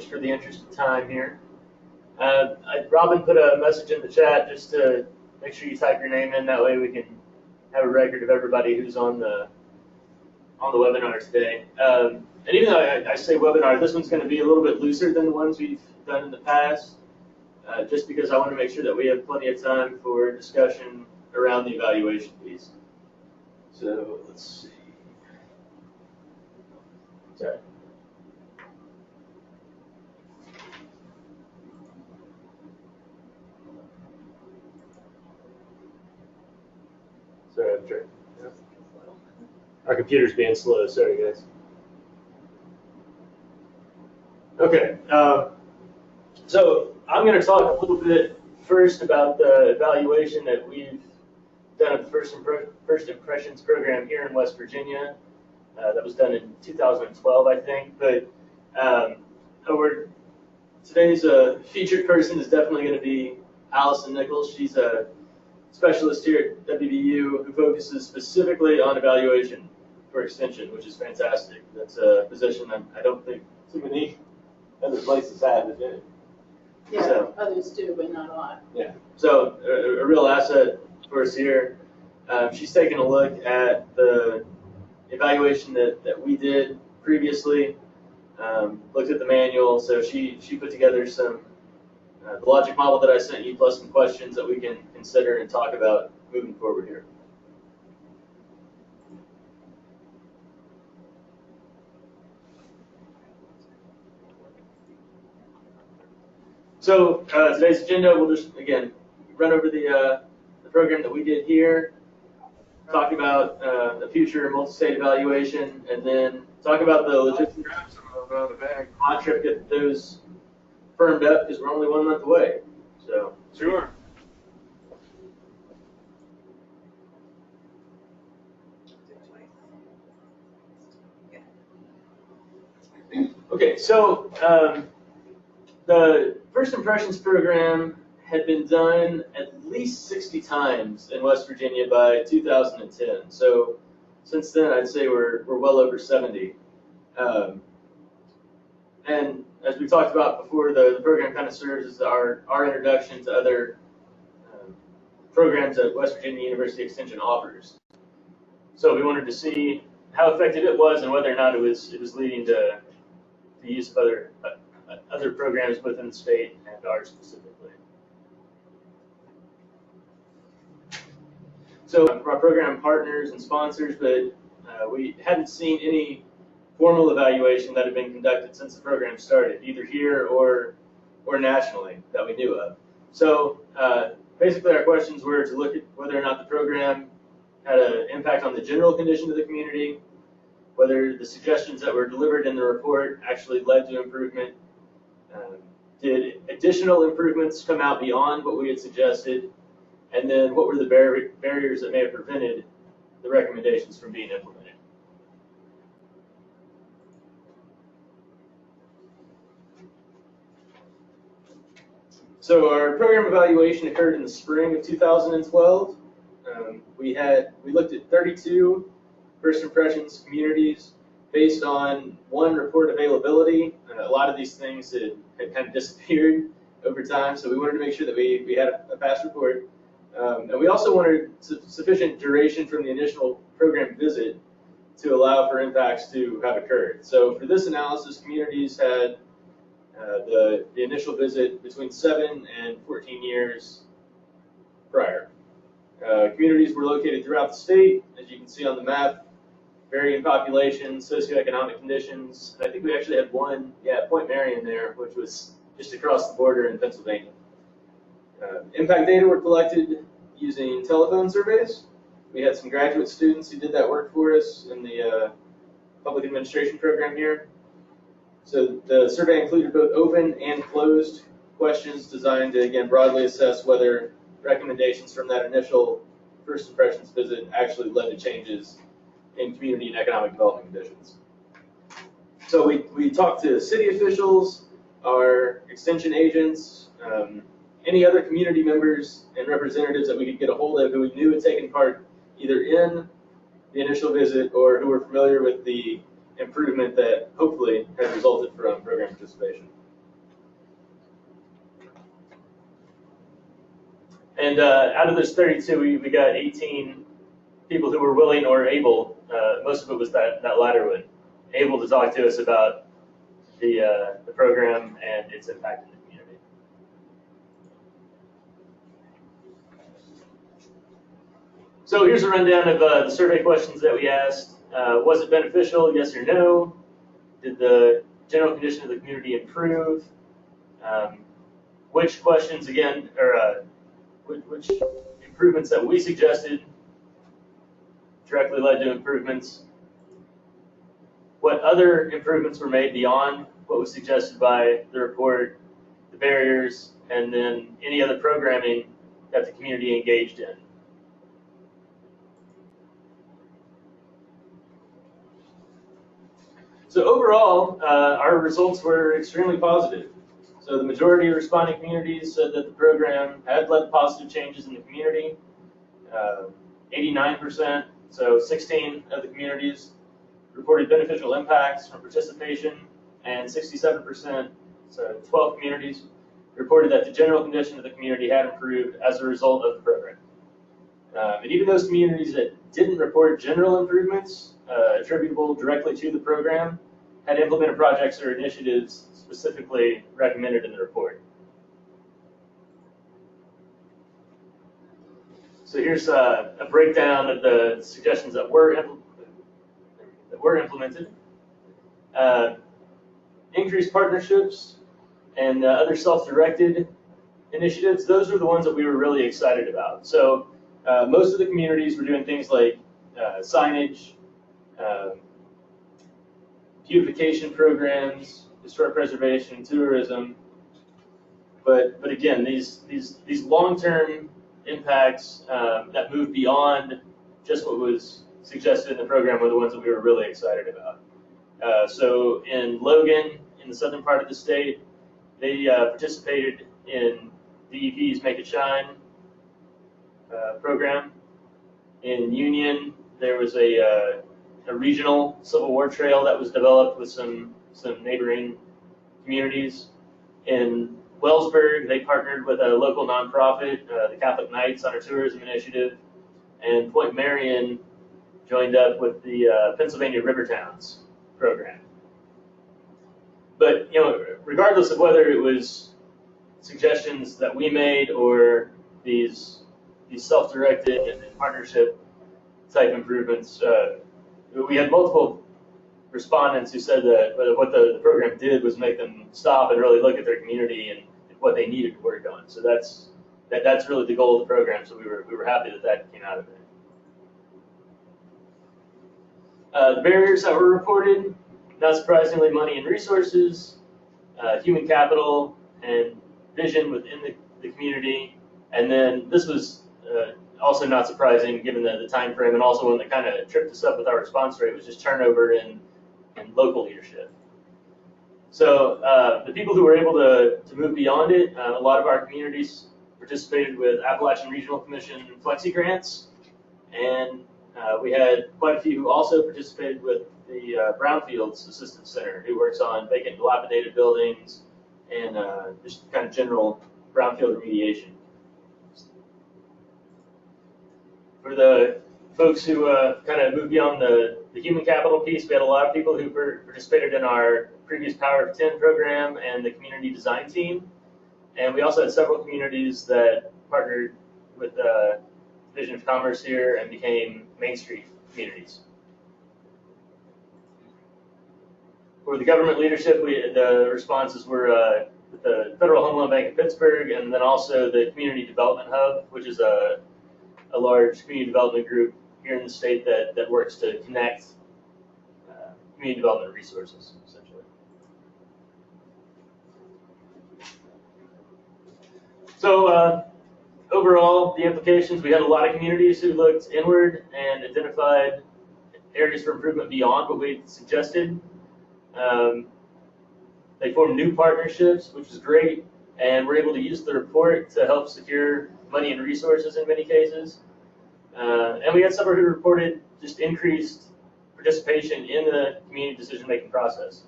just for the interest of time here. Robin put a message in the chat just to make sure you type your name in. That way we can have a record of everybody who's on the webinar today. And even though I say webinar, this one's going to be a little bit looser than the ones we've done in the past, just because I want to make sure that we have plenty of time for discussion around the evaluation piece. So let's see. Sorry. Sorry, I'm trying. Our computer's being slow. Sorry, guys. Okay. So I'm going to talk a little bit first about the evaluation that we've done at the First Impressions program here in West Virginia. That was done in 2012, I think. But today's featured person is definitely going to be Allison Nichols. She's a specialist here at WVU who focuses specifically on evaluation for extension, which is fantastic. That's a position I don't think too many other places have, is it? Yeah, so, others do, but not a lot. Yeah, so a real asset for us here. She's taken a look at the evaluation that we did previously, looked at the manual, so she put together some the logic model that I sent you, plus some questions that we can consider and talk about moving forward here. So today's agenda, we'll just, again, run over the program that we did here, talk about the future multi-state evaluation, and then talk about the logistics on trip, get those firmed up because we're only 1 month away. So sure. Okay, so the First Impressions program had been done at least 60 times in West Virginia by 2010. So since then, I'd say we're well over 70. And as we talked about before, the program kind of serves as our introduction to other programs that West Virginia University Extension offers. So we wanted to see how effective it was and whether or not it was leading to the use of other programs within the state and ours specifically. So our program partners and sponsors, but we hadn't seen any formal evaluation that had been conducted since the program started, either here or nationally that we knew of. So basically our questions were to look at whether or not the program had an impact on the general condition of the community, whether the suggestions that were delivered in the report actually led to improvement, did additional improvements come out beyond what we had suggested, and then what were the barriers that may have prevented the recommendations from being implemented. So our program evaluation occurred in the spring of 2012. We looked at 32 First Impressions communities based on one report availability. A lot of these things had kind of disappeared over time, so we wanted to make sure that we had a past report. And we also wanted sufficient duration from the initial program visit to allow for impacts to have occurred. So for this analysis, communities had the initial visit between 7 and 14 years prior. Communities were located throughout the state, as you can see on the map, varying populations, socioeconomic conditions. I think we actually had one, Point Marion there, which was just across the border in Pennsylvania. Impact data were collected using telephone surveys. We had some graduate students who did that work for us in the public administration program here. So the survey included both open and closed questions designed to, again, broadly assess whether recommendations from that initial First Impressions visit actually led to changes in community and economic development conditions. So we talked to city officials, our extension agents, any other community members and representatives that we could get a hold of who we knew had taken part either in the initial visit or who were familiar with the improvement that hopefully has resulted from program participation. And out of those 32, we got 18 people who were willing or able, most of it was that latter one, able to talk to us about the program and its impact in the community. So here's a rundown of the survey questions that we asked. Was it beneficial, yes or no? Did the general condition of the community improve? Which questions, again, or which improvements that we suggested directly led to improvements? What other improvements were made beyond what was suggested by the report, the barriers, and then any other programming that the community engaged in? So overall, our results were extremely positive. So the majority of responding communities said that the program had led to positive changes in the community. 89%, so 16 of the communities reported beneficial impacts from participation, and 67%, so 12 communities, reported that the general condition of the community had improved as a result of the program. And even those communities that didn't report general improvements attributable directly to the program had implemented projects or initiatives specifically recommended in the report. So here's a breakdown of the suggestions that were implemented. Increased partnerships and other self-directed initiatives, those are the ones that we were really excited about. So most of the communities were doing things like signage, beautification programs, historic preservation, tourism. But again, these long-term impacts that move beyond just what was suggested in the program were the ones that we were really excited about. So in Logan, in the southern part of the state, they participated in DEP's Make It Shine program. In Union, there was a regional Civil War trail that was developed with some neighboring communities. In Wellsburg, they partnered with a local nonprofit, the Catholic Knights, on a tourism initiative. And Point Marion joined up with the Pennsylvania River Towns program. But regardless of whether it was suggestions that we made or these self-directed and partnership type improvements, we had multiple respondents who said that what the program did was make them stop and really look at their community and what they needed to work on. So that's really the goal of the program. So we were happy that came out of it. The barriers that were reported, not surprisingly, money and resources, human capital, and vision within the community. And then this was also not surprising given the time frame, and also one that kind of tripped us up with our response rate was just turnover in local leadership. So the people who were able to move beyond it, a lot of our communities participated with Appalachian Regional Commission Flexi Grants, and we had quite a few who also participated with the Brownfields Assistance Center, who works on vacant and dilapidated buildings and just kind of general brownfield remediation. For the folks who kind of moved beyond the human capital piece, we had a lot of people who participated in our previous Power of 10 program and the community design team. And we also had several communities that partnered with the Division of Commerce here and became Main Street communities. For the government leadership, the responses were with the Federal Home Loan Bank of Pittsburgh, and then also the Community Development Hub, which is a large community development group here in the state that works to connect community development resources, essentially. So overall, the implications, we had a lot of communities who looked inward and identified areas for improvement beyond what we suggested. They formed new partnerships, which is great, and we're able to use the report to help secure money and resources in many cases. And we had several who reported just increased participation in the community decision-making process.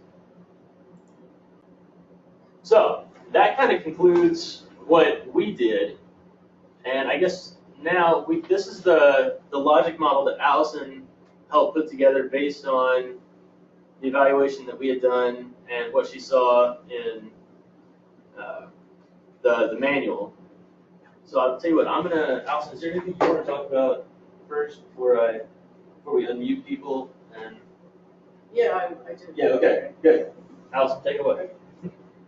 So that kind of concludes what we did. And I guess now this is the logic model that Allison helped put together based on the evaluation that we had done and what she saw in the manual. So I'll tell you what, Allison, is there anything you want to talk about first before we unmute people? And Yeah, I did. yeah, okay, good. Allison, take it away.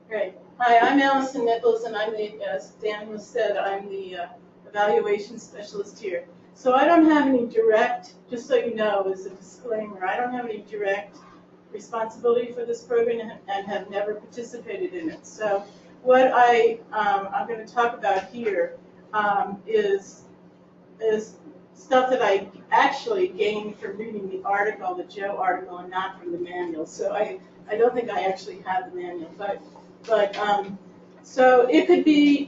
Great. Hi, I'm Allison Nichols, and as Daniel said, I'm the evaluation specialist here. So I don't have any direct, just so you know, as a disclaimer, I don't have any direct responsibility for this program and have never participated in it. So what I'm going to talk about here is stuff that I actually gained from reading the article, the Joe article, and not from the manual. So I don't think I actually have the manual, but so it could be,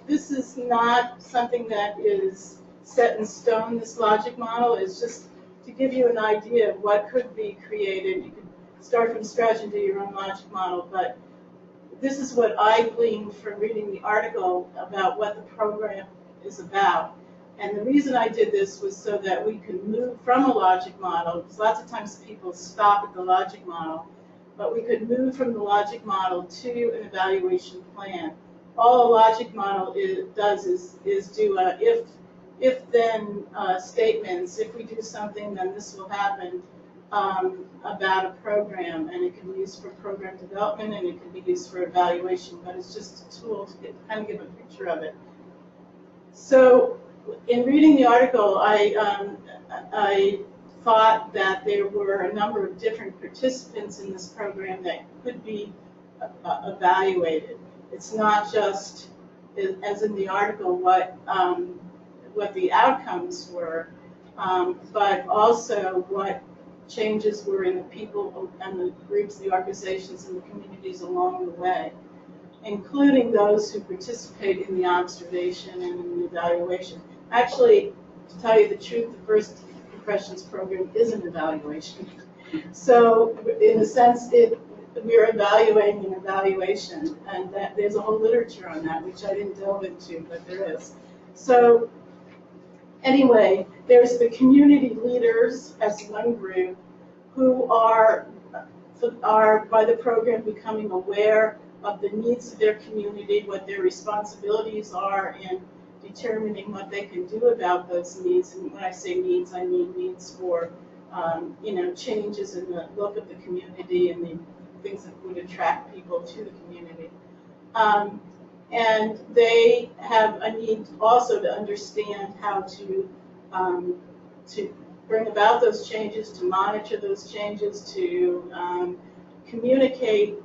this is not something that is set in stone, this logic model. It's just to give you an idea of what could be created. You could start from scratch and do your own logic model, but this is what I gleaned from reading the article about what the program is about. And the reason I did this was so that we could move from a logic model, because lots of times people stop at the logic model, but we could move from the logic model to an evaluation plan. All a logic model does is do a if-then statements. If we do something, then this will happen about a program, and it can be used for program development, and it can be used for evaluation, but it's just a tool to kind of give a picture of it. So in reading the article, I thought that there were a number of different participants in this program that could be evaluated. It's not just, as in the article, what the outcomes were, but also what changes were in the people and the groups, the organizations, and the communities along the way, including those who participate in the observation and in the evaluation. Actually, to tell you the truth, the First Impressions program is an evaluation. So in a sense, we're evaluating an evaluation, and that there's a whole literature on that, which I didn't delve into, but there is. So anyway, there's the community leaders as one group who are by the program becoming aware of the needs of their community, what their responsibilities are in determining what they can do about those needs. And when I say needs, I mean needs for changes in the look of the community and the things that would attract people to the community. And they have a need also to understand how to bring about those changes, to monitor those changes, to communicate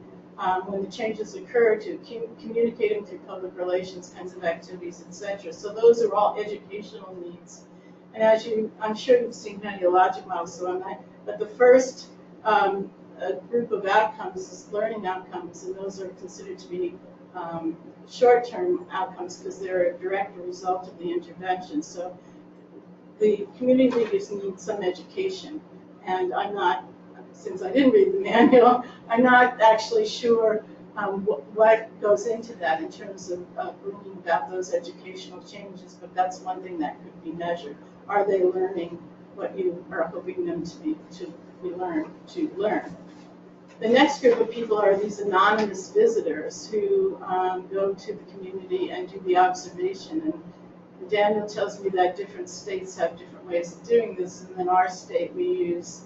when the changes occur, to communicating through public relations kinds of activities, etc. So those are all educational needs. And as I'm sure you've seen many logic models, so I'm not, but the first group of outcomes is learning outcomes, and those are considered to be short-term outcomes because they're a direct result of the intervention. So the community leaders need some education, and I'm not, since I didn't read the manual, I'm not actually sure what goes into that in terms of bringing about those educational changes, but that's one thing that could be measured. Are they learning what you are hoping them to learn? The next group of people are these anonymous visitors who go to the community and do the observation. And Daniel tells me that different states have different ways of doing this, and in our state we use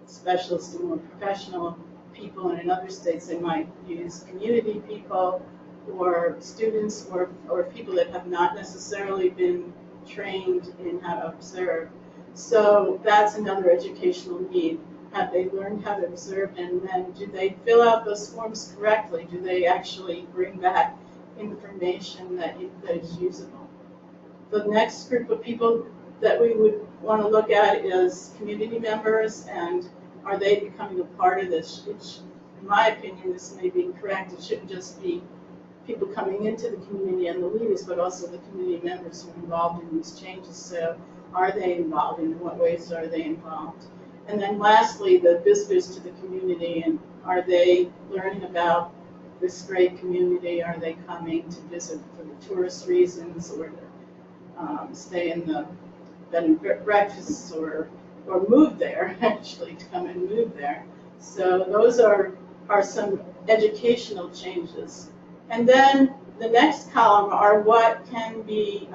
specialists and more professional people, and in other states they might use community people or students or people that have not necessarily been trained in how to observe. So that's another educational need. Have they learned how to observe, and then do they fill out those forms correctly? Do they actually bring back information that is usable? The next group of people that we would want to look at is community members, and are they becoming a part of this? Which, in my opinion, this may be correct. It shouldn't just be people coming into the community and the leaders, but also the community members who are involved in these changes. So are they involved, and in what ways are they involved? And then lastly, the visitors to the community, and are they learning about this great community? Are they coming to visit for the tourist reasons, or stay in the bed and breakfasts, or move there, actually, to come and move there? So those are some educational changes. And then the next column are what can be,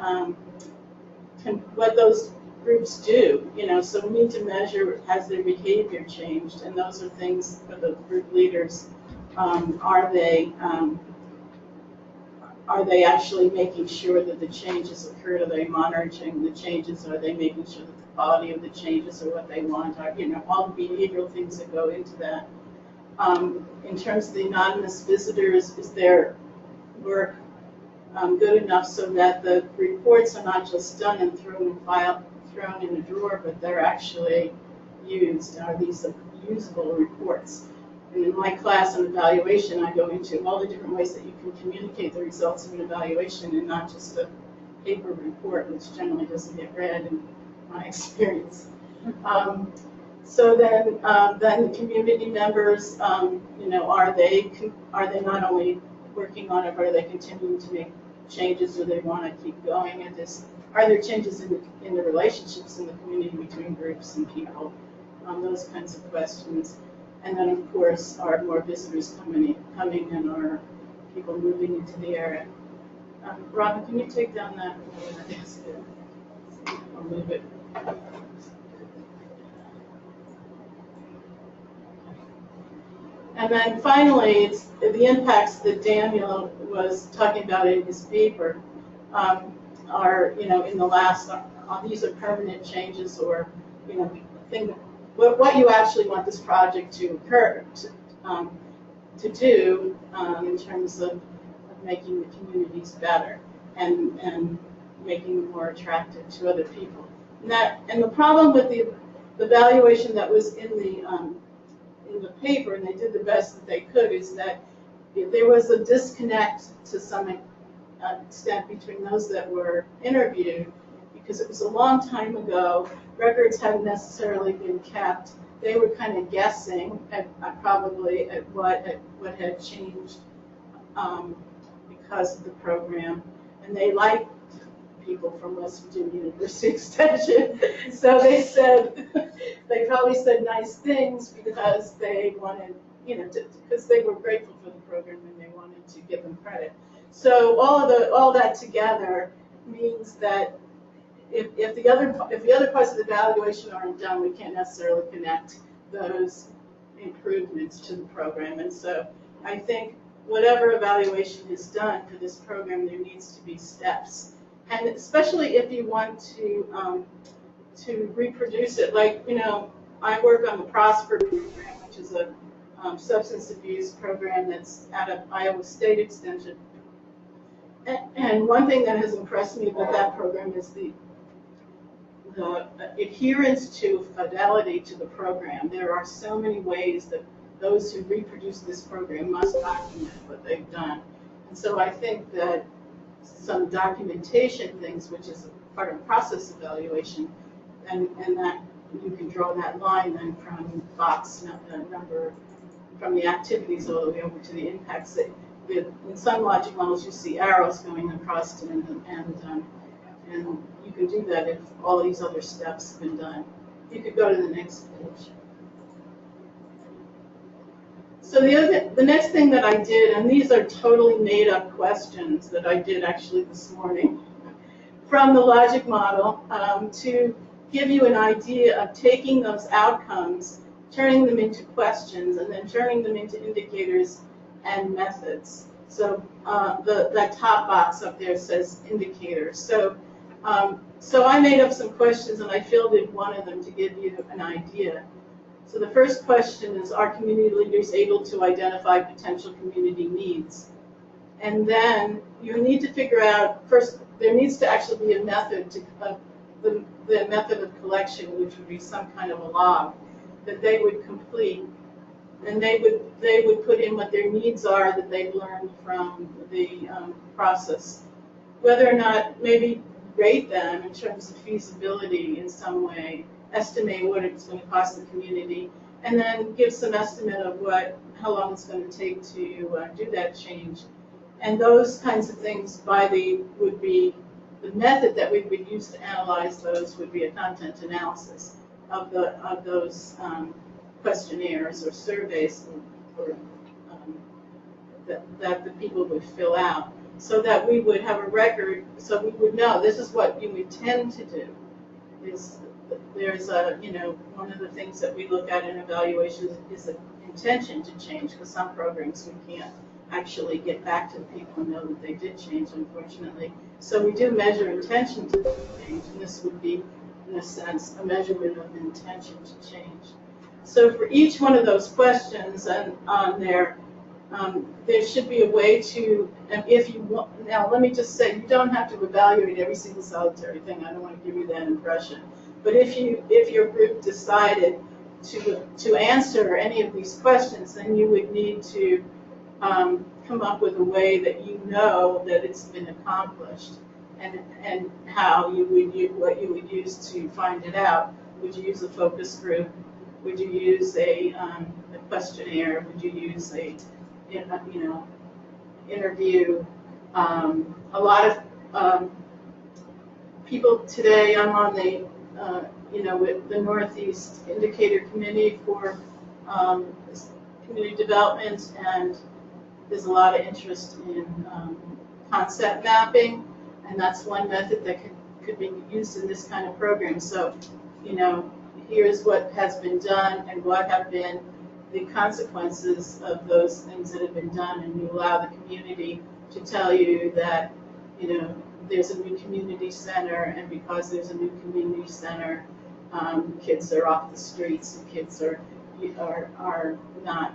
what those groups do. So we need to measure, has their behavior changed? And those are things for the group leaders. Are they actually making sure that the changes occurred? Are they monitoring the changes? Are they making sure that the quality of the changes are what they want? All the behavioral things that go into that. In terms of the anonymous visitors, is their work good enough so that the reports are not just done and thrown in a drawer, but they're actually used? Are these usable reports? And in my class on evaluation, I go into all the different ways that you can communicate the results of an evaluation, and not just a paper report, which generally doesn't get read in my experience. So then the community members, are they not only working on it, but are they continuing to make changes? Do they want to keep going at this? Are there changes in the relationships in the community between groups and people? Those kinds of questions. And then, of course, are more visitors coming and are people moving into the area? Robin, can you take down that? I'll move it. And then finally, it's the impacts that Daniel was talking about in his paper are, in the last, these are permanent changes, or, what you actually want this project to occur, to do in terms of making the communities better and making them more attractive to other people. And the problem with the evaluation that was in the paper, and they did the best that they could, is that there was a disconnect to some extent between those that were interviewed, because it was a long time ago. Records hadn't necessarily been kept. They were kind of guessing probably at what had changed because of the program, and they liked people from West Virginia University Extension, so they probably said nice things because they wanted, because they were grateful for the program and they wanted to give them credit. So all that together means that if the other parts of the evaluation aren't done, we can't necessarily connect those improvements to the program. And so I think whatever evaluation is done for this program, there needs to be steps. And especially if you want to reproduce it, like, I work on the Prosper program, which is a substance abuse program that's out of Iowa State Extension. And one thing that has impressed me about that program is the adherence to fidelity to the program. There are so many ways that those who reproduce this program must document what they've done. And so I think that some documentation things, which is part of process evaluation, and that you can draw that line then from box number, from the activities all the way over to the impacts. In some logic models, you see arrows going across it, and you can do that if all these other steps have been done. You could go to the next page. So the next thing that I did, and these are totally made up questions that I did actually this morning from the logic model, to give you an idea of taking those outcomes, turning them into questions, and then turning them into indicators and methods. So that top box up there says indicators. So I made up some questions and I filled in one of them to give you an idea. So the first question is, are community leaders able to identify potential community needs? And then you need to figure out, first, there needs to actually be a method the method of collection, which would be some kind of a log that they would complete. And they would put in what their needs are that they've learned from the process. Whether or not, maybe rate them in terms of feasibility in some way, estimate what it's going to cost the community, and then give some estimate of how long it's going to take to do that change. And those kinds of things would be the method that we would use to analyze those would be a content analysis of those questionnaires or surveys or, that the people would fill out, so that we would have a record, so we would know this is what you intend to do. There's one of the things that we look at in evaluation is the intention to change, because some programs we can't actually get back to the people and know that they did change, unfortunately. So we do measure intention to change, and this would be, in a sense, a measurement of intention to change. So for each one of those questions and on there should be a way to, and if you want, now let me just say, you don't have to evaluate every single solitary thing. I don't want to give you that impression. But if your group decided to answer any of these questions, then you would need to come up with a way that you know that it's been accomplished, and how you would what you would use to find it out. Would you use a focus group? Would you use a questionnaire? Would you use a interview? A lot of people today. I'm on the with the Northeast Indicator Committee for community development, and there's a lot of interest in concept mapping, and that's one method that could be used in this kind of program. So, here's what has been done and what have been the consequences of those things that have been done, and you allow the community to tell you that, there's a new community center, and because there's a new community center, kids are off the streets, and kids are not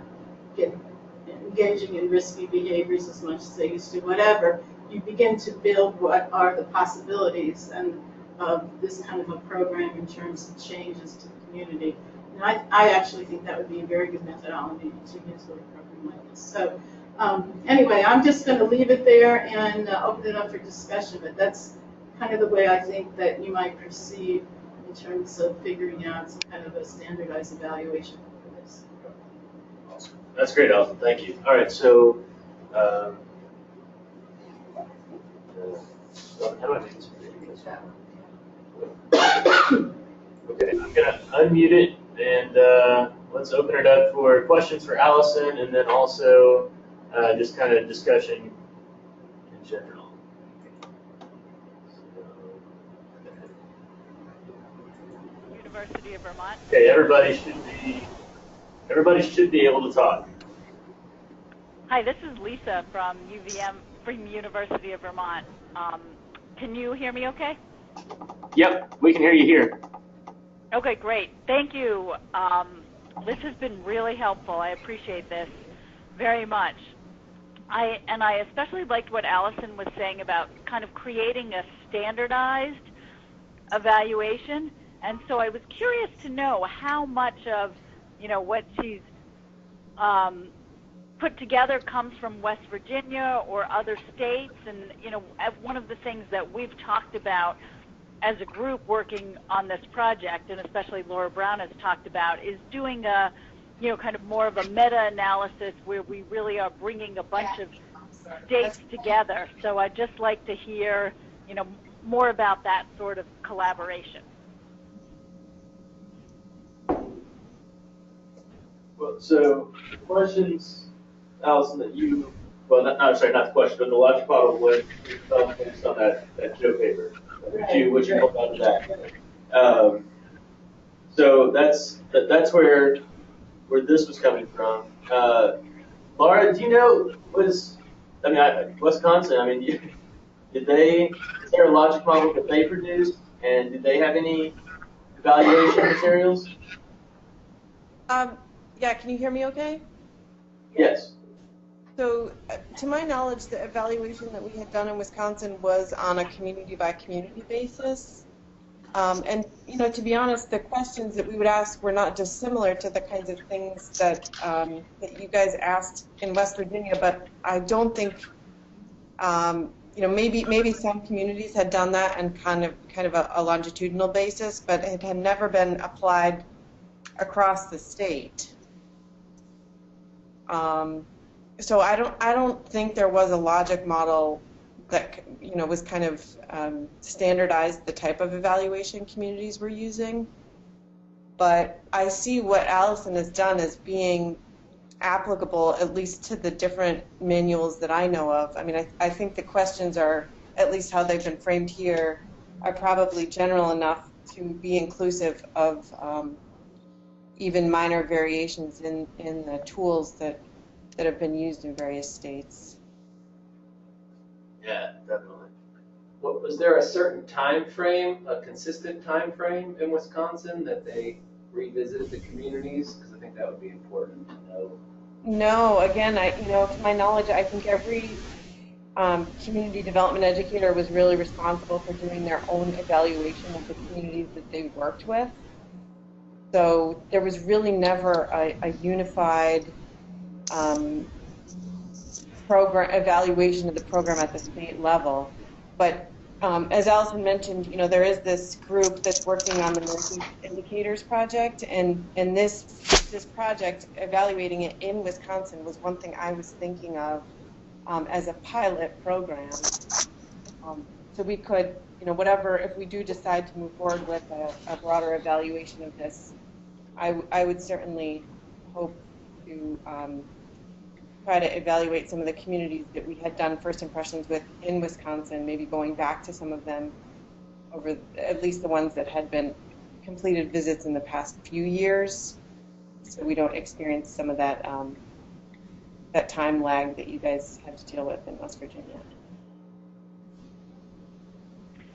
engaging in risky behaviors as much as they used to, whatever. You begin to build what are the possibilities and of this kind of a program in terms of changes to the community. And I actually think that would be a very good methodology to use with a program like this. So anyway, I'm just going to leave it there and open it up for discussion, but that's kind of the way I think that you might proceed in terms of figuring out some kind of a standardized evaluation for this program. Awesome. That's great, Alison. Thank you. All right, so how do I make this okay, I'm going to unmute it, and let's open it up for questions for Alison, and then also just kind of discussion in general. University of Vermont. Okay, everybody should be able to talk. Hi, this is Lisa from UVM, from University of Vermont. Can you hear me okay? Yep, we can hear you here. Okay, great. Thank you. This has been really helpful. I appreciate this very much. I especially liked what Alison was saying about kind of creating a standardized evaluation. And so I was curious to know how much of, what she's put together comes from West Virginia or other states. And, one of the things that we've talked about as a group working on this project, and especially Laura Brown has talked about, is doing a, kind of more of a meta-analysis where we really are bringing a bunch of states together. So I'd just like to hear, more about that sort of collaboration. Well, so the questions, Alison, that you, well, not the question, but the logic model was based on that Joe paper, which you pulled out of that. So that's where this was coming from. Laura, do you know, Wisconsin, is there a logic model that they produced, and did they have any evaluation materials? Yeah, can you hear me okay? Yes. So, to my knowledge, the evaluation that we had done in Wisconsin was on a community-by-community basis. And, to be honest, the questions that we would ask were not dissimilar to the kinds of things that that you guys asked in West Virginia, but I don't think, maybe some communities had done that on kind of a longitudinal basis, but it had never been applied across the state. So I don't think there was a logic model that was kind of standardized the type of evaluation communities were using. But I see what Allison has done as being applicable, at least to the different manuals that I know of. I mean, I think the questions are, at least how they've been framed here, are probably general enough to be inclusive of even minor variations in the tools that have been used in various states. Yeah, definitely. Was there a certain time frame, a consistent time frame in Wisconsin that they revisited the communities? Because I think that would be important to know. No, again, to my knowledge, I think every community development educator was really responsible for doing their own evaluation of the communities that they worked with. So there was really never a unified program evaluation of the program at the state level. But as Allison mentioned, there is this group that's working on the Northeast Indicators project, and this project, evaluating it in Wisconsin, was one thing I was thinking of as a pilot program. So we could, whatever, if we do decide to move forward with a broader evaluation of this, I would certainly hope to try to evaluate some of the communities that we had done first impressions with in Wisconsin, maybe going back to some of them over at least the ones that had been completed visits in the past few years, so we don't experience some of that that time lag that you guys had to deal with in West Virginia.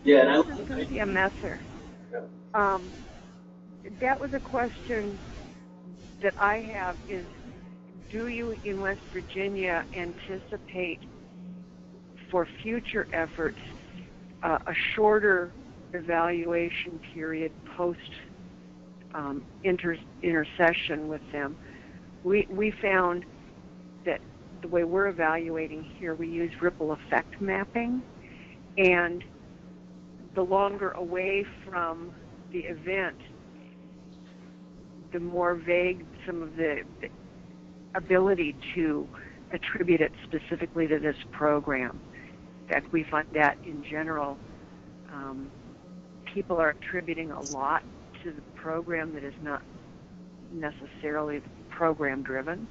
Yeah, This is Cynthia Messer. That was a question that I have is, do you in West Virginia anticipate for future efforts a shorter evaluation period post intercession with them? We found that the way we're evaluating here, we use ripple effect mapping, and the longer away from the event, the more vague some of the ability to attribute it specifically to this program. In fact, we find that in general, people are attributing a lot to the program that is not necessarily program driven.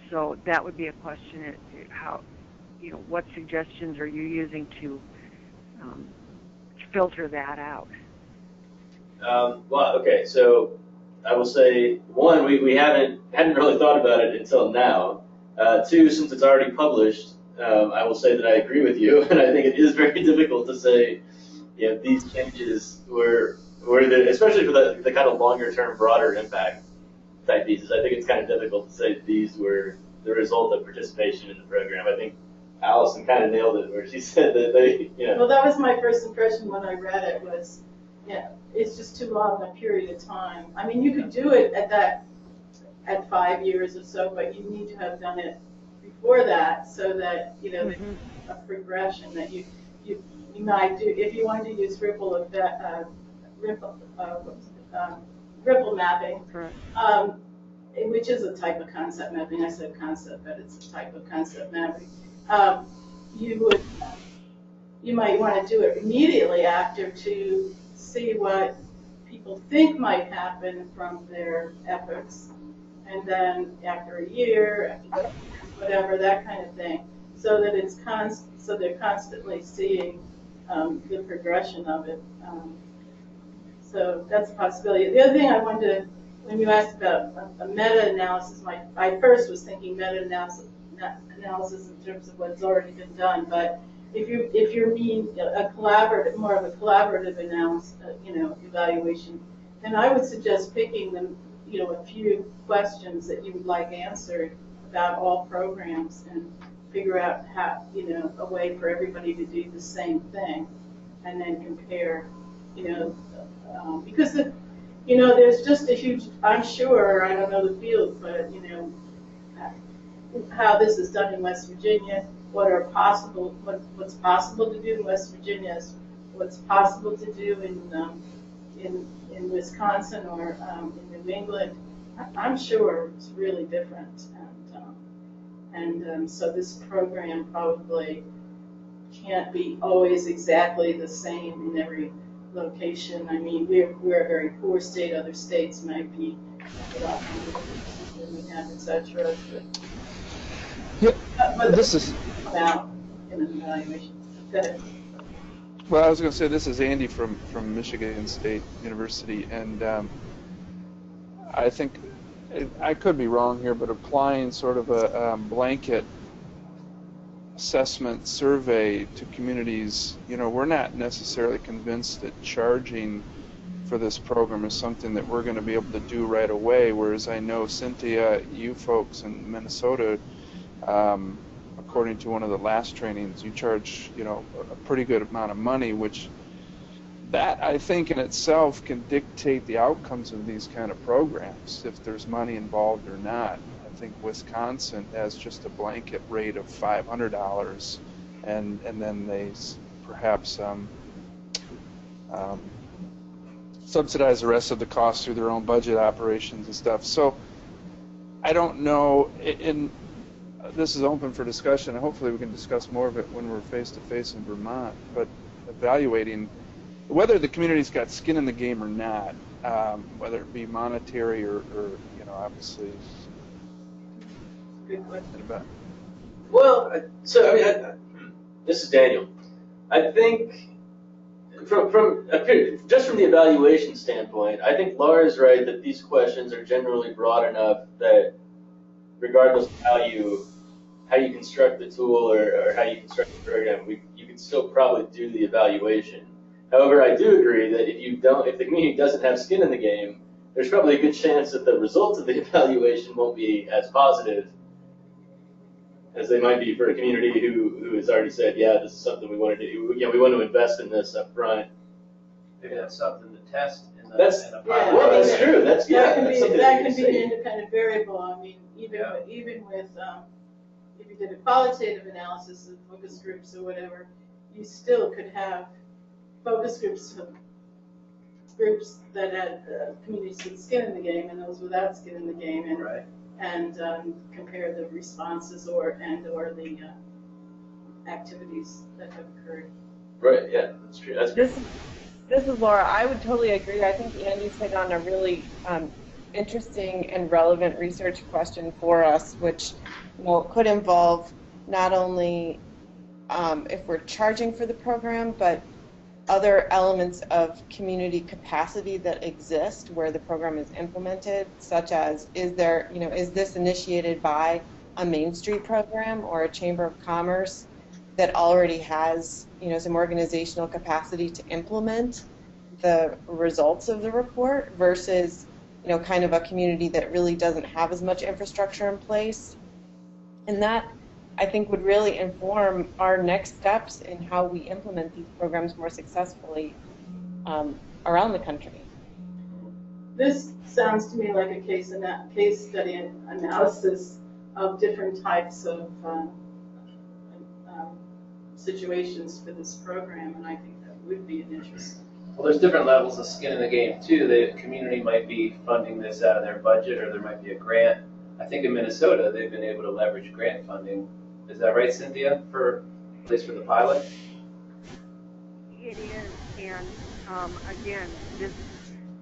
So that would be a question: how, what suggestions are you using to filter that out? Well, okay, so I will say, one, we hadn't really thought about it until now. Two, since it's already published, I will say that I agree with you, and I think it is very difficult to say, these changes were especially for the kind of longer term, broader impact type pieces. I think it's kind of difficult to say that these were the result of participation in the program. I think Allison kind of nailed it, where she said that they, Well, that was my first impression when I read it was, it's just too long a period of time. I mean, you could do it at 5 years or so, but you need to have done it before that, so that a progression that you might do if you wanted to use ripple mapping, which is a type of concept mapping. I said concept, but it's a type of concept mapping. You might want to do it immediately after to see what people think might happen from their efforts, and then after a year, whatever, that kind of thing, so that it's so they're constantly seeing the progression of it. So that's a possibility. The other thing I wanted to, when you asked about a meta-analysis, I first was thinking meta-analysis in terms of what's already been done, but if you mean a collaborative, more of a collaborative analysis, evaluation, then I would suggest picking them, a few questions that you would like answered about all programs, and figure out how, a way for everybody to do the same thing, and then compare, because there's just a huge, I'm sure, I don't know the field, but how this is done in West Virginia, what's possible to do in West Virginia, is what's possible to do in Wisconsin or in New England. I'm sure it's really different, and so this program probably can't be always exactly the same in every location. I mean, we're a very poor state. Other states might be a lot more than we have, etc. Yeah, But this is. come out in an evaluation. Go ahead. Well, I was going to say, this is Andy from Michigan State University, and I think, I could be wrong here, but applying sort of a blanket assessment survey to communities, we're not necessarily convinced that charging for this program is something that we're going to be able to do right away, whereas I know, Cynthia, you folks in Minnesota, according to one of the last trainings, you charge, a pretty good amount of money, which that, I think, in itself can dictate the outcomes of these kind of programs, if there's money involved or not. I think Wisconsin has just a blanket rate of $500, and then they perhaps subsidize the rest of the costs through their own budget operations and stuff. So I don't know, this is open for discussion, and hopefully we can discuss more of it when we're face-to-face in Vermont, but evaluating whether the community's got skin in the game or not, whether it be monetary or obviously. Good question. Well, so I mean, this is Daniel. I think just from the evaluation standpoint, I think Laura's right that these questions are generally broad enough that regardless of how you construct the tool or how you construct the program, you can still probably do the evaluation. However, I do agree that if the community doesn't have skin in the game, there's probably a good chance that the results of the evaluation won't be as positive as they might be for a community who has already said, yeah, this is something we want to do. Yeah, we want to invest in this up front. Maybe that's something to test in a Yeah, pilot. Well, that's true. That's That can that's be something that we can be see. an independent variable. I mean, even with if you did a qualitative analysis of focus groups or whatever, you still could have focus groups that had communities with skin in the game and those without skin in the game, and Right. Compare the responses or the activities that have occurred. Right. Yeah, that's true. That's This is Laura. I would totally agree. I think Andy's hit on a really interesting and relevant research question for us, which could involve not only if we're charging for the program, but other elements of community capacity that exist where the program is implemented, such as is this initiated by a Main Street program or a Chamber of Commerce that already has some organizational capacity to implement the results of the report versus kind of a community that really doesn't have as much infrastructure in place. And that, I think, would really inform our next steps in how we implement these programs more successfully around the country. This sounds to me like a case study analysis of different types of situations for this program, and I think that would be an interest. Well, there's different levels of skin in the game too. The community might be funding this out of their budget, or there might be a grant. I think in Minnesota they've been able to leverage grant funding. Is that right, Cynthia? At least for the pilot. It is, and again, this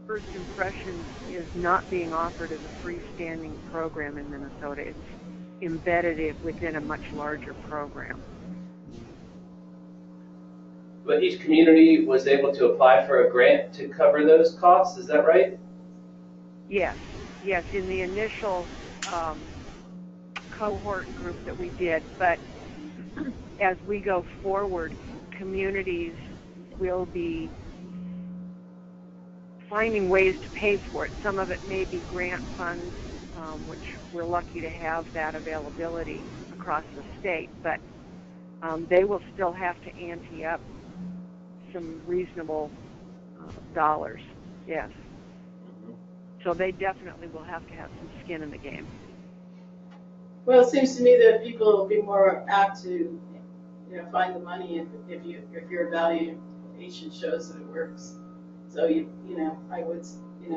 First Impressions is not being offered as a freestanding program in Minnesota. It's embedded within a much larger program. But each community was able to apply for a grant to cover those costs. Is that right? Yes. In the initial cohort group that we did, but as we go forward, communities will be finding ways to pay for it. Some of it may be grant funds, which we're lucky to have that availability across the state, but they will still have to ante up some reasonable dollars, yes. So they definitely will have to have some skin in the game. Well, it seems to me that people will be more apt to, find the money if your evaluation shows that it works. So I would,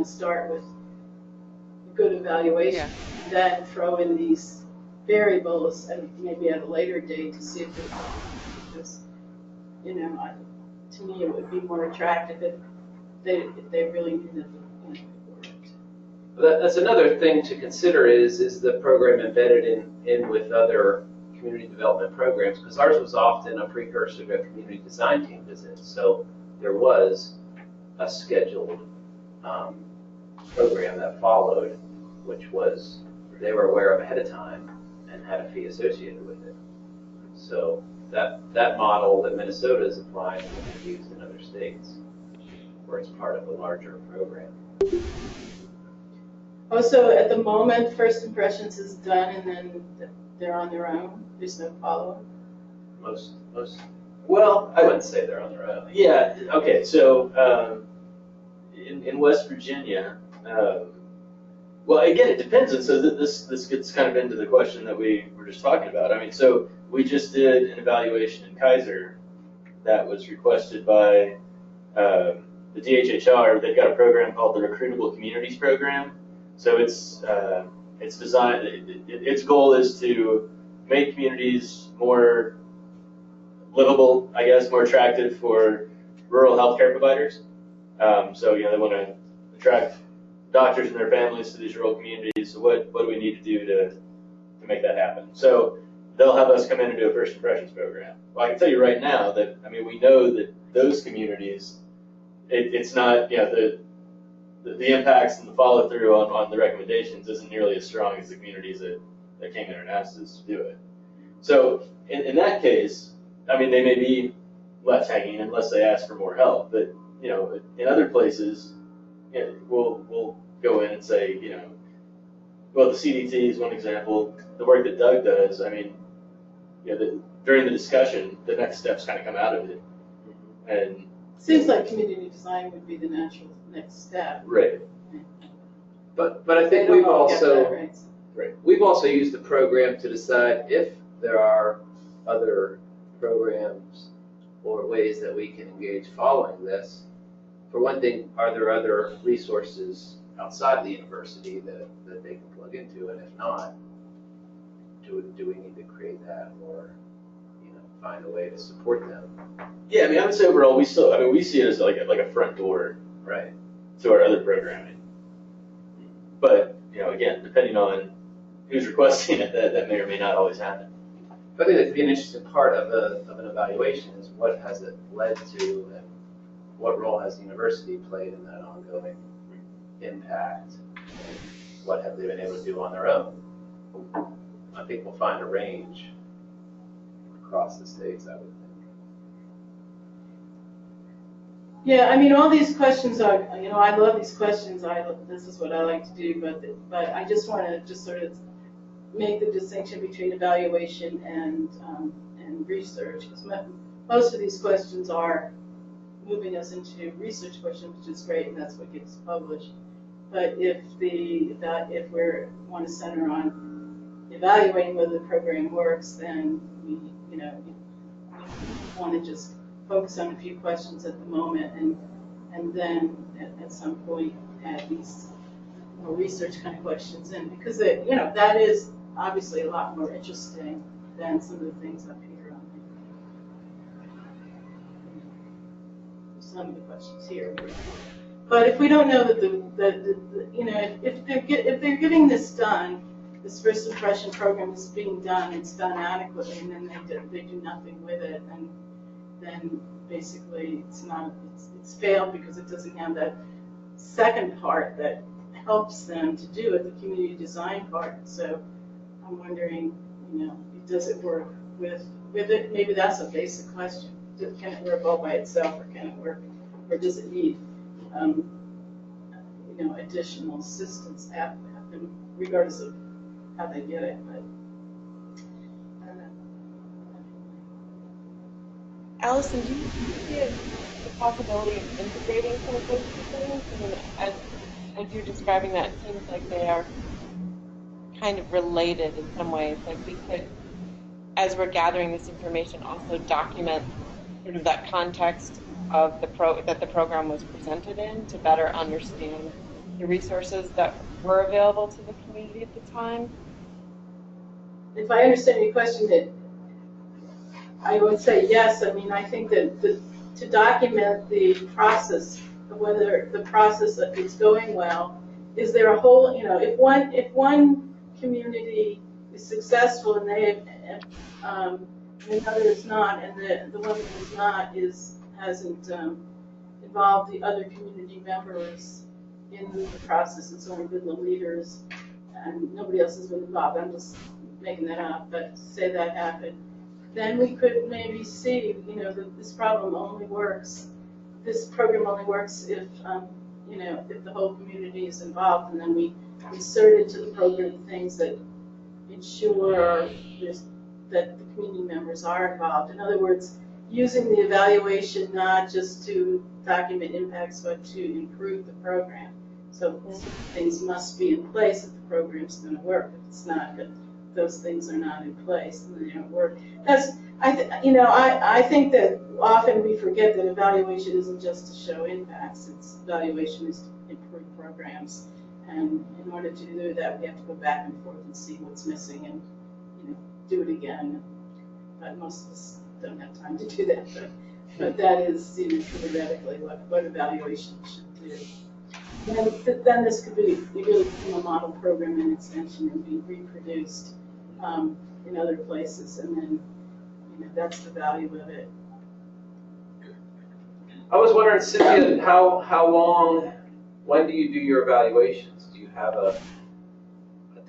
start with good evaluation, then throw in these variables and maybe at a later date to see if it, because, you know, to me it would be more attractive if they really knew that the worked. That's another thing to consider is the program embedded in with other community development programs, because ours was often a precursor to a community design team visit. So there was a scheduled program that followed, which was they were aware of ahead of time and had a fee associated with it. So that model that Minnesota is applying will be used in other states, where it's part of a larger program. Also, at the moment, First Impressions is done and then they're on their own. There's no follow-up. Most. Well, I wouldn't say they're on their own. Yeah, okay, so in West Virginia, well, again, it depends, and so this gets kind of into the question that we were just talking about. I mean, so we just did an evaluation in Kaiser that was requested by the DHHR. They've got a program called the Recruitable Communities Program. So it's designed, its goal is to make communities more livable, I guess, more attractive for rural healthcare providers. So, you know, they want to attract doctors and their families to these rural communities. So what do we need to do to make that happen? So they'll have us come in and do a First Impressions program. Well, I can tell you right now that, I mean, we know that those communities, it's not, you know, the impacts and the follow through on the recommendations isn't nearly as strong as the communities that came in and asked us to do it. So in that case, I mean, they may be left hanging unless they ask for more help. But, you know, in other places, you know, we'll go in and say, you know, well, the CDT is one example. The work that Doug does, I mean, you know, during the discussion, the next steps kind of come out of it. And Seems like community design would be the natural next step. right. But I think They we've don't all get also that right. we've also used the program to decide if there are other programs or ways that we can engage following this. For one thing, are there other resources outside the university that they can plug into? And if not, do we need to create that or, you know, find a way to support them? Yeah, I mean, I would say overall, we see it as like a front door, Right. to our other programming. But, you know, again, depending on who's requesting it, that may or may not always happen. I think that'd be an interesting part of an evaluation is what has it led to and what role has the university played in that ongoing impact? And what have they been able to do on their own? I think we'll find a range across the states, I would think. Yeah, I mean, all these questions are, you know, I love these questions. This is what I like to do, but I just want to just sort of make the distinction between evaluation and research, because most of these questions are moving us into research questions, which is great, and that's what gets published. But if we want to center on evaluating whether the program works, then we want to just focus on a few questions at the moment, and then at some point add these more research kind of questions in, because that is obviously a lot more interesting than some of the things up here on some of the questions here. But if we don't know that if they're getting this done, this First Impression program is being done, it's done adequately, and then they do nothing with it, and then basically it's failed because it doesn't have that second part that helps them to do it, the community design part. So I'm wondering, does it work with it? Maybe that's a basic question. Can it work all by itself, or can it work, or does it need additional assistance regardless of how they get it? But I don't know. Allison, do you see the possibility of integrating some of those two things? I mean, as you're describing that, it seems like they are kind of related in some ways. Like we could, as we're gathering this information, also document sort of that context of that the program was presented in to better understand the resources that were available to the community at the time. If I understand your question, that I would say yes. I mean, I think that to document the process of whether the process is going well, is there a whole, if one community is successful and they and another is not, and the one that is not hasn't involved the other community members in the process. It's only been the leaders, and nobody else has been involved. I'm just making that up, but say that happened, then we could maybe see, that this program only works if, if the whole community is involved, and then we insert into the program things that ensure that the community members are involved. In other words, using the evaluation not just to document impacts, but to improve the program. So things must be in place if the program's going to work. If it's not, if those things are not in place, then they don't work. I think that often we forget that evaluation isn't just to show impacts. Evaluation is to improve programs, and in order to do that, we have to go back and forth and see what's missing and do it again. But most of us don't have time to do that. But that is theoretically what evaluation should do. And then this could be really become a model program in extension and be reproduced in other places, and then that's the value of it. I was wondering, Cynthia, how long, when do you do your evaluations? Do you have a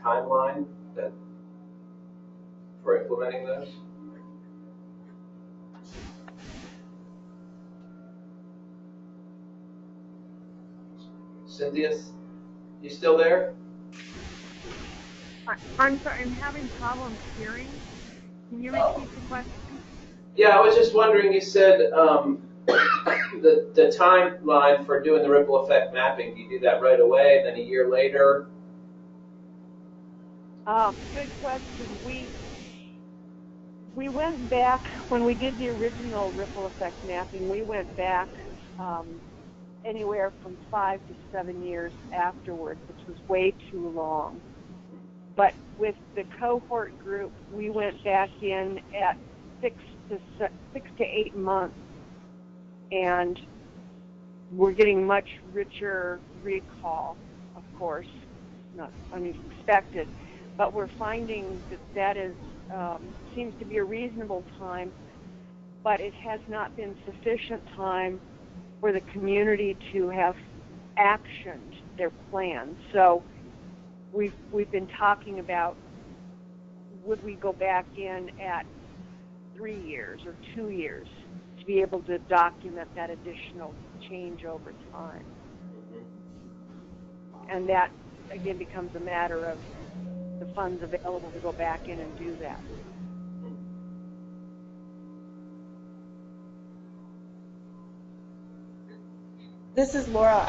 timeline for implementing those? Cynthia, you still there? I'm sorry, I'm having problems hearing. Can you repeat the question? Yeah, I was just wondering, you said the timeline for doing the ripple effect mapping, do you do that right away, then a year later? Good question. We went back, when we did the original ripple effect mapping, we went back anywhere from 5 to 7 years afterwards, which was way too long. But with the cohort group, we went back in at 6 to 8 months, and we're getting much richer recall, of course, not unexpected, but we're finding that is seems to be a reasonable time, but it has not been sufficient time for the community to have actioned their plans. So we've been talking about, would we go back in at 3 years or 2 years to be able to document that additional change over time. And that, again, becomes a matter of the funds available to go back in and do that. This is Laura.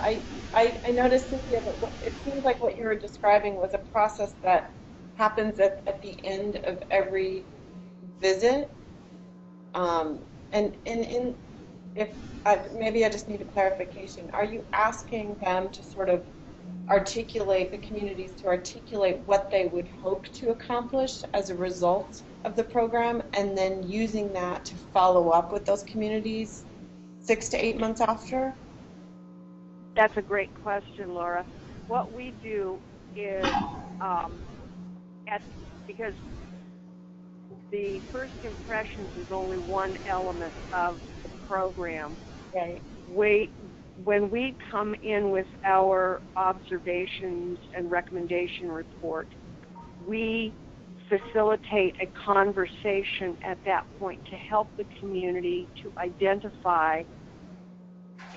I noticed, Cynthia, that it seems like what you were describing was a process that happens at the end of every visit. Maybe I just need a clarification. Are you asking them to sort of articulate, the communities to articulate what they would hope to accomplish as a result of the program, and then using that to follow up with those communities 6 to 8 months after? That's a great question, Laura. What we do is, because the first impressions is only one element of the program. Right. When we come in with our observations and recommendation report, we facilitate a conversation at that point to help the community to identify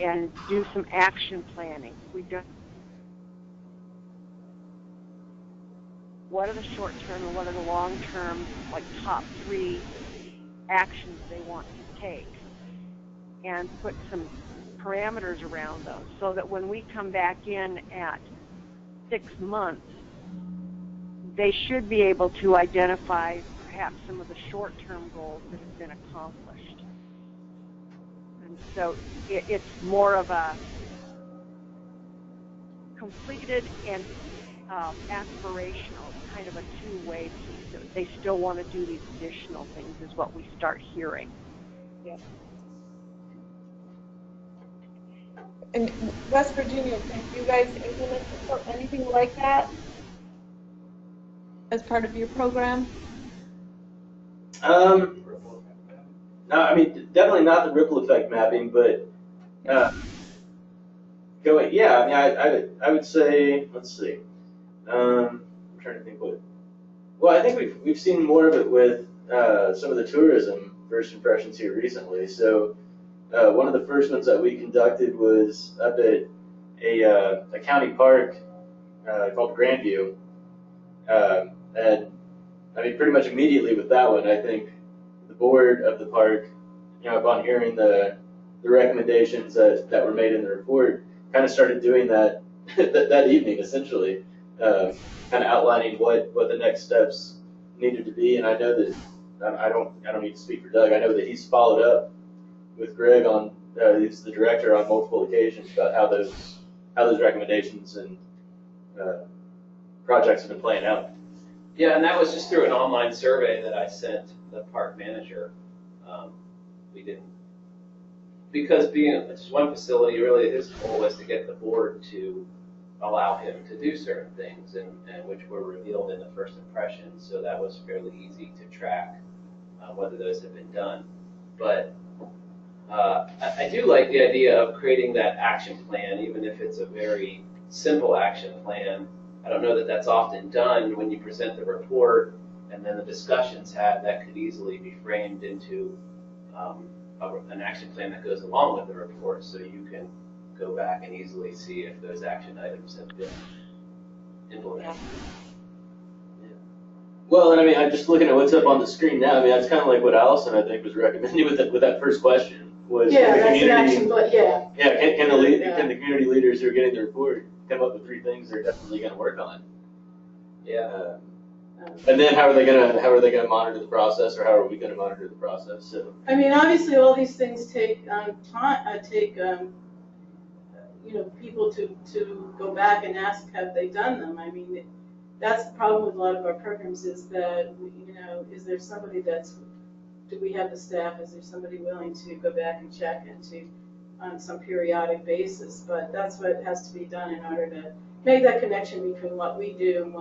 and do some action planning. What are the short-term and what are the long-term, like top 3 actions they want to take, and put some parameters around those so that when we come back in at 6 months, they should be able to identify perhaps some of the short-term goals that have been accomplished. And so it's more of a completed and aspirational, kind of a two-way piece. They still want to do these additional things is what we start hearing. Yeah. In West Virginia, have you guys implemented anything like that as part of your program? No, I mean, definitely not the ripple effect mapping, but yeah, I mean, I would say, let's see, I'm trying to think what. Well, I think we've seen more of it with some of the tourism first impressions here recently. So one of the first ones that we conducted was up at a county park called Grandview, and I mean, pretty much immediately with that one, I think the board of the park, upon hearing the recommendations that were made in the report, kind of started doing that that evening, essentially, kind of outlining what the next steps needed to be. And I know that I don't need to speak for Doug. I know that he's followed up with Greg on he's the director on multiple occasions about how those recommendations and projects have been playing out. Yeah, and that was just through an online survey that I sent the park manager. We didn't, because being just one facility, really his goal was to get the board to allow him to do certain things, and which were revealed in the first impressions. So that was fairly easy to track whether those have been done. But I do like the idea of creating that action plan, even if it's a very simple action plan. I don't know that that's often done when you present the report and then the discussions had. That could easily be framed into an action plan that goes along with the report, so you can go back and easily see if those action items have been implemented. Yeah. Well, and I mean, I'm just looking at what's up on the screen now. I mean, that's kind of like what Allison, I think, was recommending with that first question. Was Yeah, the that's an community, action, but yeah. Yeah, can the community leaders who are getting the report come up with 3 things they're definitely going to work on? Yeah. And then how are they gonna monitor the process, or how are we gonna monitor the process? So I mean, obviously, all these things take time. People to go back and ask, have they done them? I mean, that's the problem with a lot of our programs is that is there somebody do we have the staff? Is there somebody willing to go back and check on some periodic basis? But that's what has to be done in order to make that connection between what we do and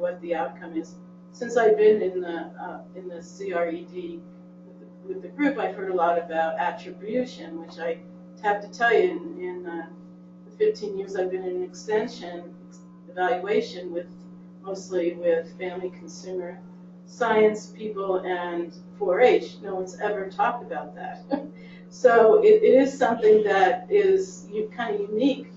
what the outcome is. Since I've been in the CRED with the group, I've heard a lot about attribution, which I have to tell you in the 15 years I've been in extension evaluation mostly with family consumer science people and 4-H. No one's ever talked about that. So it is something that is kind of unique.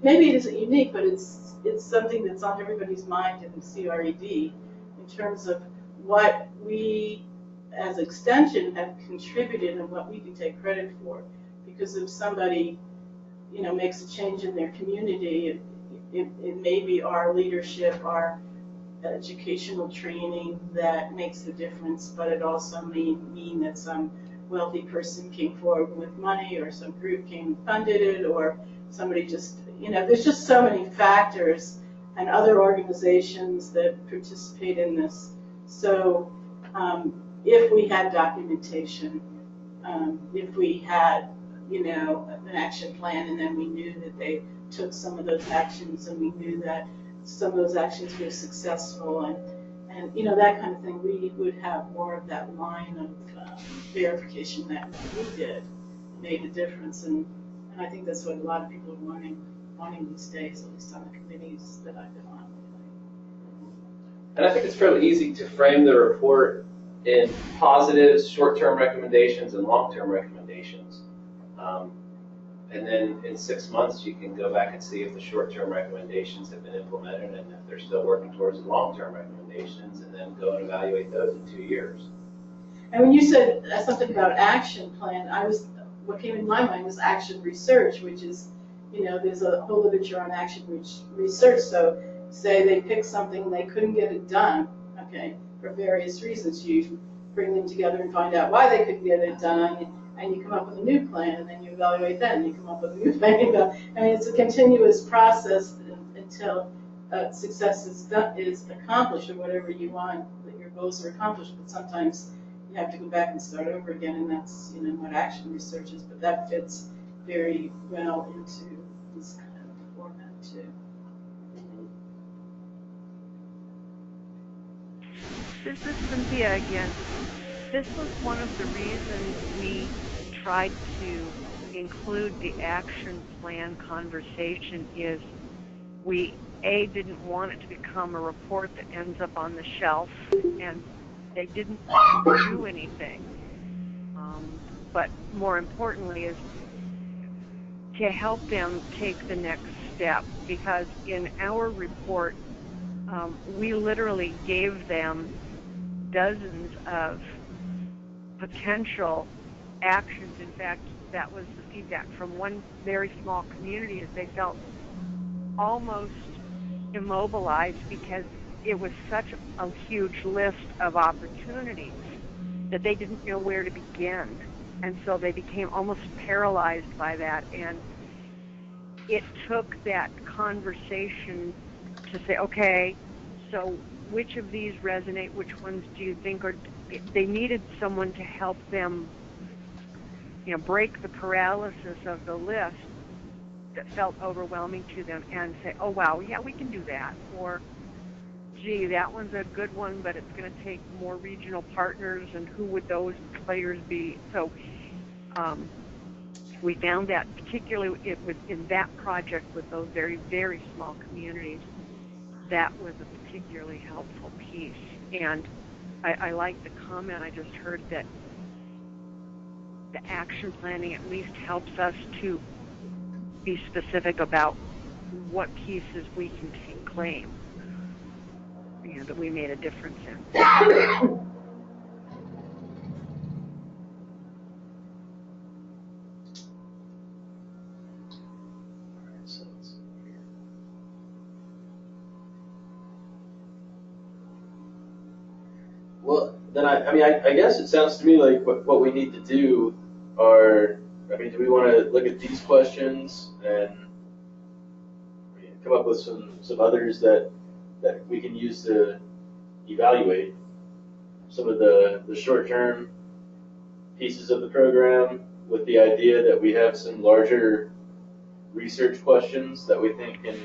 Maybe it isn't unique, but it's something that's on everybody's mind in the CRED in terms of what we as extension have contributed and what we can take credit for. Because if somebody makes a change in their community, it may be our leadership, our educational training that makes the difference, but it also may mean that some wealthy person came forward with money, or some group came and funded it, or somebody just, there's just so many factors and other organizations that participate in this. So if we had documentation, if we had, an action plan, and then we knew that they took some of those actions, and we knew that some of those actions were successful, and that kind of thing, we would have more of that line of verification that we did made a difference, and I think that's what a lot of people are wanting these days, at least on the committees that I've been on. And I think it's fairly easy to frame the report in positives, short-term recommendations, and long-term recommendations. And then in 6 months, you can go back and see if the short-term recommendations have been implemented, and if they're still working towards the long-term recommendations, and then go and evaluate those in 2 years. And when you said something about action plan, what came in my mind was action research, which is, there's a whole literature on action research. So say they picked something, they couldn't get it done, okay, for various reasons. You bring them together and find out why they couldn't get it done, and you come up with a new plan, and then you evaluate that, and you come up with a new plan. I mean, it's a continuous process until success is accomplished, or whatever you want, that your goals are accomplished. But sometimes you have to go back and start over again, and that's what action research is. But that fits very well into this kind of format too. This is Cynthia again. This was one of the reasons we tried to include the action plan conversation is we, A, didn't want it to become a report that ends up on the shelf and they didn't do anything. But more importantly is to help them take the next step, because in our report, we literally gave them dozens of potential actions. In fact, that was the feedback from one very small community, is they felt almost immobilized because it was such a huge list of opportunities that they didn't know where to begin. And so they became almost paralyzed by that. And it took that conversation to say, okay, so which of these resonate, which ones do you think are, they needed someone to help them, break the paralysis of the list that felt overwhelming to them and say, oh wow, yeah, we can do that. Or, gee, that one's a good one, but it's going to take more regional partners, and who would those players be? So we found that particularly in that project with those very, very small communities, that was a particularly helpful piece. And I like the comment I just heard that the action planning at least helps us to be specific about what pieces we can take claim, that we made a difference in. Well, then I guess it sounds to me like what we need to do are, do we want to look at these questions and come up with some others that we can use to evaluate some of the short-term pieces of the program, with the idea that we have some larger research questions that we think can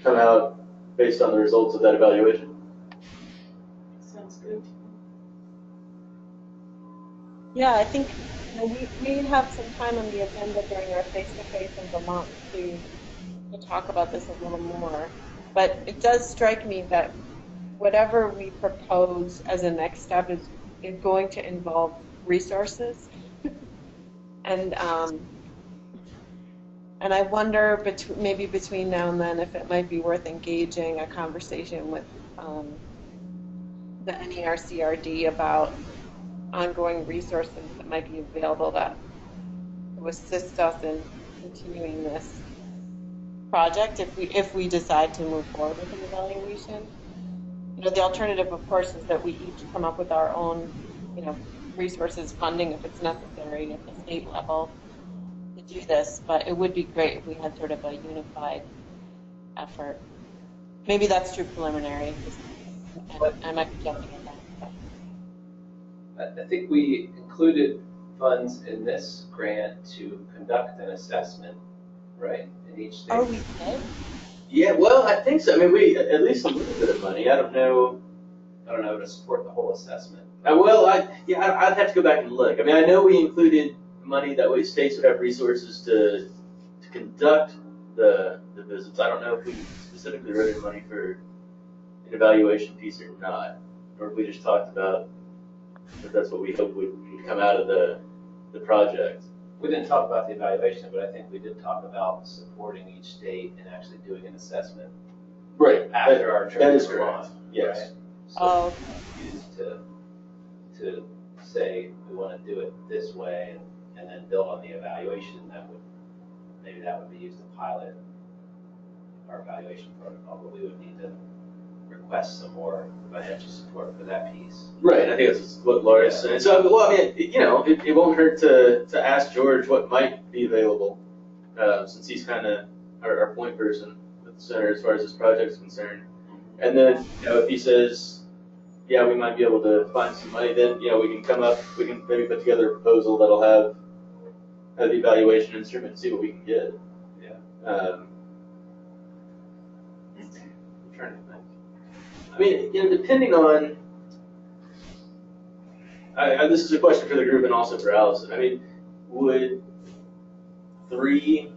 come out based on the results of that evaluation? Sounds good. Yeah, I think we have some time on the agenda during our face-to-face in Vermont to talk about this a little more. But it does strike me that whatever we propose as a next step is going to involve resources. And I wonder maybe between now and then if it might be worth engaging a conversation with the NERCRD about ongoing resources that might be available that will assist us in continuing this project if we decide to move forward with an evaluation. The alternative, of course, is that we each come up with our own, resources, funding if it's necessary at the state level to do this. But it would be great if we had sort of a unified effort. Maybe that's too preliminary. I might be jumping at that. I think we included funds in this grant to conduct an assessment, right, in each state. Oh, we did? Yeah, well, I think so. We at least a little bit of money. I don't know to support the whole assessment. I'd have to go back and look. I know we included money that way states would have resources to conduct the visits. I don't know if we specifically wrote in money for an evaluation piece or not, or if we just talked about if that's what we hope would come out of the project. We didn't talk about the evaluation, but I think we did talk about supporting each state and actually doing an assessment. Right. After our trip. That is correct. Yes. Right? So used to say we want to do it this way and then build on the evaluation, that would be used to pilot our evaluation protocol, but we would need to request some more financial support for that piece. Right, I think that's what Laura's saying. So, it won't hurt to ask George what might be available, since he's kind of our point person. center as far as this project is concerned. And then, if he says, yeah, we might be able to find some money, then, we can maybe put together a proposal that'll have the evaluation instrument and see what we can get. Yeah. I'm trying to think. I mean, depending on, this is a question for the group and also for Allison. I mean, would 3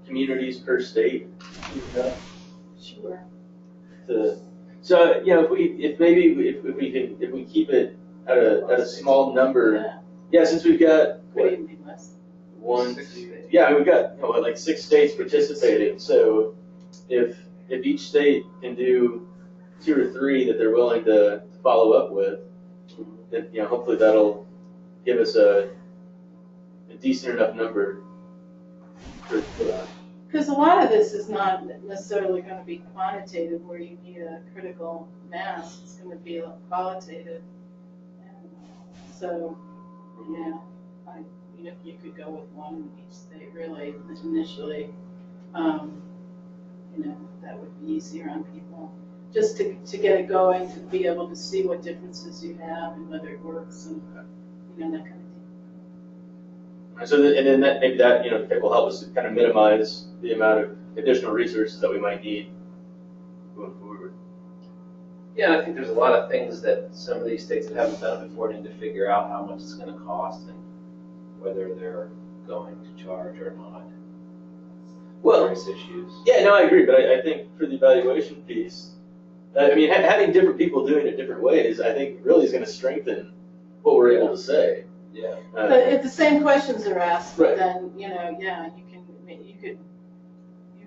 communities per state be enough? Sure. So if we keep it at a small number, since we've got Could even be less. we've got like 6 states participating. So if each state can do 2 or 3 that they're willing to follow up with, then hopefully that'll give us a decent enough number for that. Because a lot of this is not necessarily going to be quantitative where you need a critical mass. It's going to be qualitative. And so, you could go with 1 in each state really initially. That would be easier on people. Just to get it going, to be able to see what differences you have and whether it works and that kind of thing. So then that will help us to kind of minimize the amount of additional resources that we might need going forward. Yeah, I think there's a lot of things that some of these states that haven't done it before need to figure out how much it's going to cost and whether they're going to charge or not. Well, Various issues. Yeah, no, I agree, but I think for the evaluation piece, I mean, having different people doing it different ways, I think really is going to strengthen what we're able to say. Yeah. But if the same questions are asked, Right. then you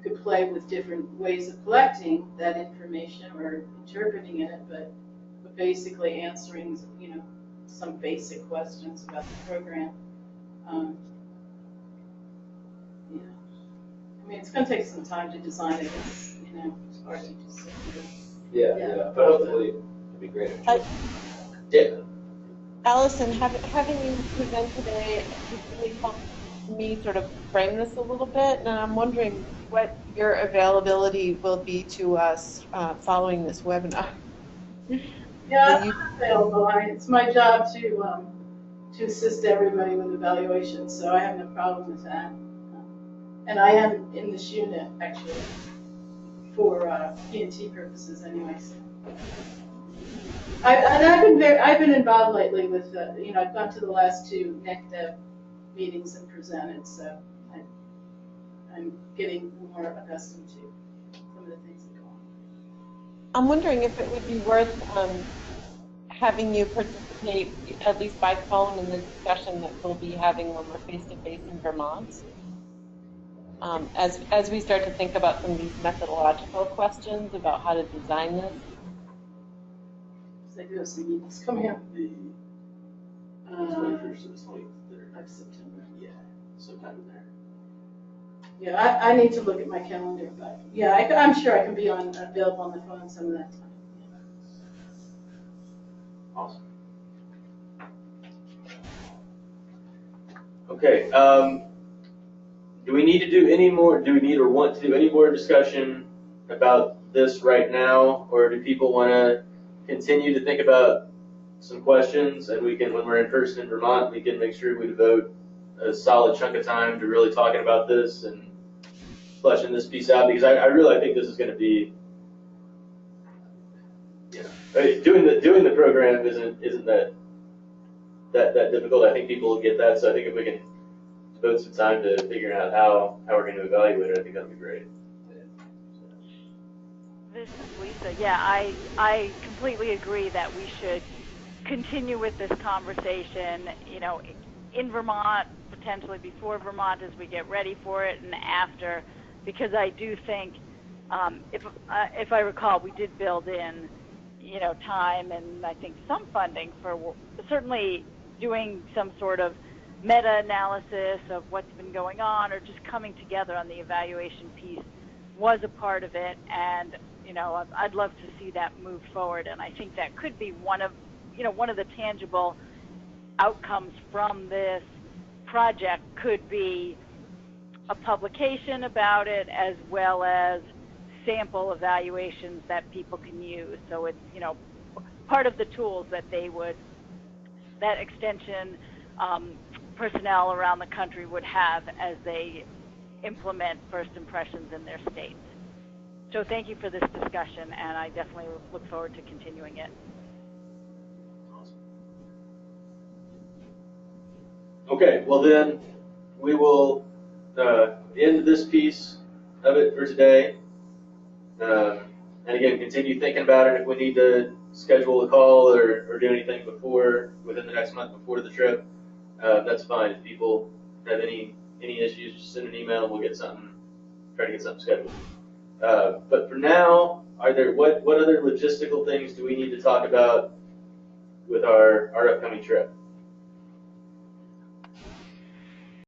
could play with different ways of collecting that information or interpreting it, but basically answering some basic questions about the program. I mean, it's going to take some time to design it. It's hard to just sit here. Yeah. But hopefully it'll be great. Yeah. Allison, having you present today really helped me sort of frame this a little bit, and I'm wondering what your availability will be to us following this webinar. Yeah, I'm available. It's my job to assist everybody with evaluations, so I have no problem with that. And I am in this unit actually for P&T purposes, anyway. So. I've been involved lately with I've gone to the last 2 NECDEV meetings and presented, so I'm getting more accustomed to some of the things that go on. I'm wondering if it would be worth having you participate, at least by phone, in the discussion that we'll be having when we're face-to-face in Vermont. As we start to think about some of these methodological questions about how to design this. I do have some meetings coming up. The 21st to the 23rd Of September. Yeah, sometime in there. Yeah, I need to look at my calendar, but yeah, I'm sure I can be available on the phone some of that time. Awesome. Okay. Do we need to do any more? Do we need or want to do any more discussion about this right now, or do people want to continue to think about some questions, and we can, when we're in person in Vermont, we can make sure we devote a solid chunk of time to really talking about this and fleshing this piece out, because I really think this is going to be, doing the program isn't that difficult. I think people will get that, so I think if we can devote some time to figuring out how we're going to evaluate it, I think that'd be great. This is Lisa. Yeah, I completely agree that we should continue with this conversation, in Vermont, potentially before Vermont as we get ready for it, and after, because I do think, if I recall, we did build in, time and I think some funding for certainly doing some sort of meta-analysis of what's been going on, or just coming together on the evaluation piece was a part of it, and I'd love to see that move forward, and I think that could be one of the tangible outcomes from this project could be a publication about it, as well as sample evaluations that people can use. So it's, part of the tools that that extension personnel around the country would have as they implement first impressions in their states. So thank you for this discussion, and I definitely look forward to continuing it. Okay, well then, we will end this piece of it for today. And again, continue thinking about it. If we need to schedule a call or do anything within the next month before the trip, that's fine. If people have any issues, just send an email and we'll try to get something scheduled. But for now, what other logistical things do we need to talk about with our upcoming trip?